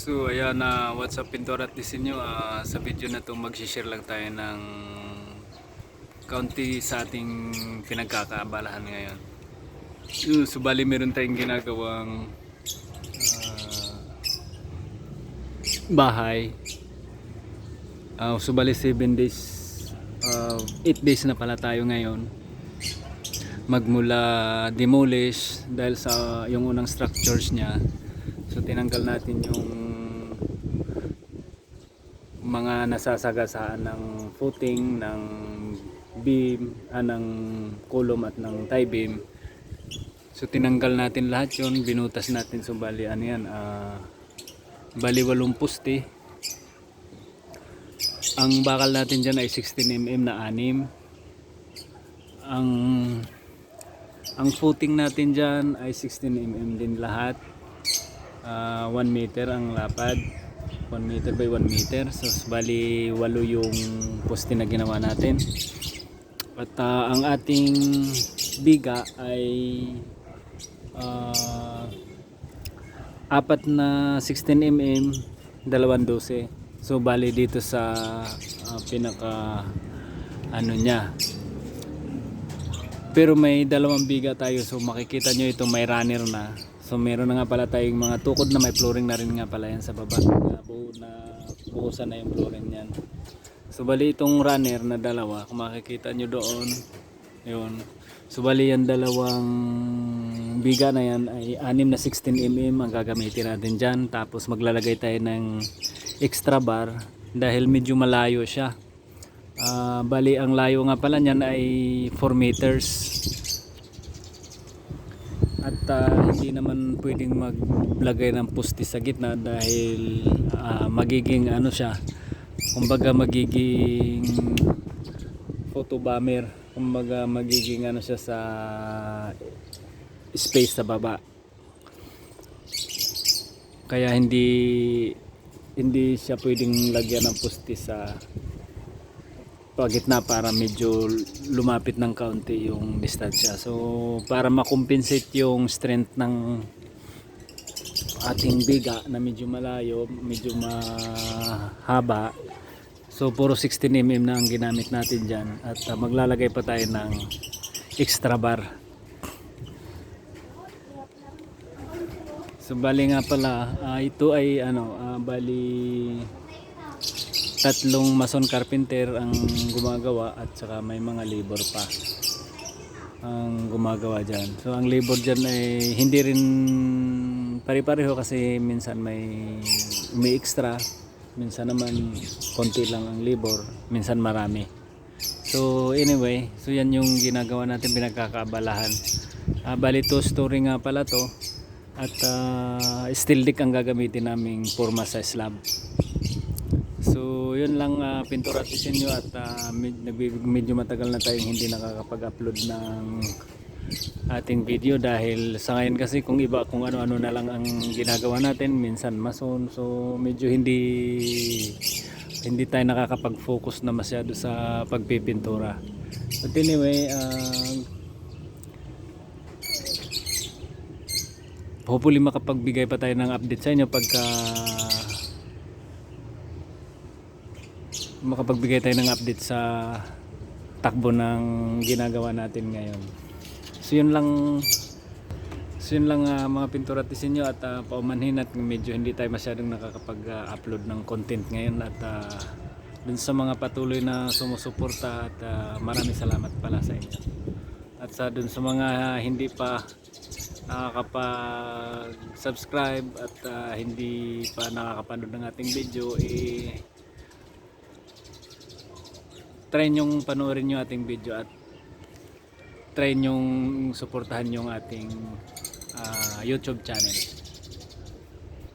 So ayan na what's up Pintura at Disenyo, sa video na to mag-share lang tayo ng kaunti sa ating pinagkakaabalahan ngayon. Subali meron tayong ginagawang bahay. Subali 7 days, 8 days na pala tayo ngayon magmula demolish dahil sa yung unang structures niya. So tinanggal natin yung mga nasasagasaan ng footing, ng beam, ng column at ng tie beam. So tinanggal natin lahat yun, binutas natin. So bali ano yan, bali 8 poste. Ang bakal natin dyan ay 16mm na 6. Ang footing natin dyan ay 16mm din lahat. 1 meter ang lapad, 1 meter by 1 meter. So bali 8 yung poste na ginawa natin. At ang ating biga ay 4 na 16mm, 212. So bali dito sa pinaka ano niya, pero may 2 biga tayo. So makikita nyo ito may runner na. So meron na nga pala tayong mga tukod na may flooring na rin nga pala yan sa baba. Buhusan na yung flooring yan. So bali itong runner na 2, kung makikita nyo doon, yun. So bali yan 2 biga na yan ay 6 na 16mm ang gagamitin natin dyan. Tapos maglalagay tayo ng extra bar dahil medyo malayo siya. Bali ang layo nga pala niyan ay 4 meters. At hindi naman pwedeng maglagay ng poste sa gitna dahil magiging ano siya, kumbaga magiging photo bomber, kumbaga magiging ano siya sa space sa baba. Kaya hindi siya pwedeng lagyan ng poste sa pagitna para medyo lumapit ng kaunti yung distansya. So para makompensate yung strength ng ating biga na medyo malayo, medyo mahaba, so puro 16mm na ang ginamit natin dyan. At maglalagay pa tayo ng extra bar. So bali nga pala, ito ay bali 3 mason carpenter ang gumagawa at saka may mga labor pa ang gumagawa dyan. So ang labor dyan ay hindi rin pare-pareho kasi minsan may extra, minsan naman konti lang ang labor, minsan marami. So anyway, so yan yung ginagawa natin, pinagkakaabalahan. Bali 2 story nga pala to at steel deck ang gagamitin naming forma sa slab. So yun lang, Pintura at Disenyo, at medyo matagal na tayong hindi nakakapag-upload ng ating video dahil sa ngayon kasi kung ano-ano na lang ang ginagawa natin, minsan mason, so medyo hindi tayo nakakapag-focus na masyado sa pagpipintura. But anyway, hopefully makapagbigay pa tayo ng update sa inyo pagka makapagbigay tayo ng update sa takbo ng ginagawa natin ngayon. So yun lang mga Pintura at Disenyo, at paumanhin at medyo hindi tayo masyadong nakakapag-upload ng content ngayon. At dun sa mga patuloy na sumusuporta, at maraming salamat pala sa inyo. At dun sa mga hindi pa nakakapag-subscribe at hindi pa nakakapanood ng ating video, try nyong panoorin yung ating video at try nyong suportahan yung ating YouTube channel.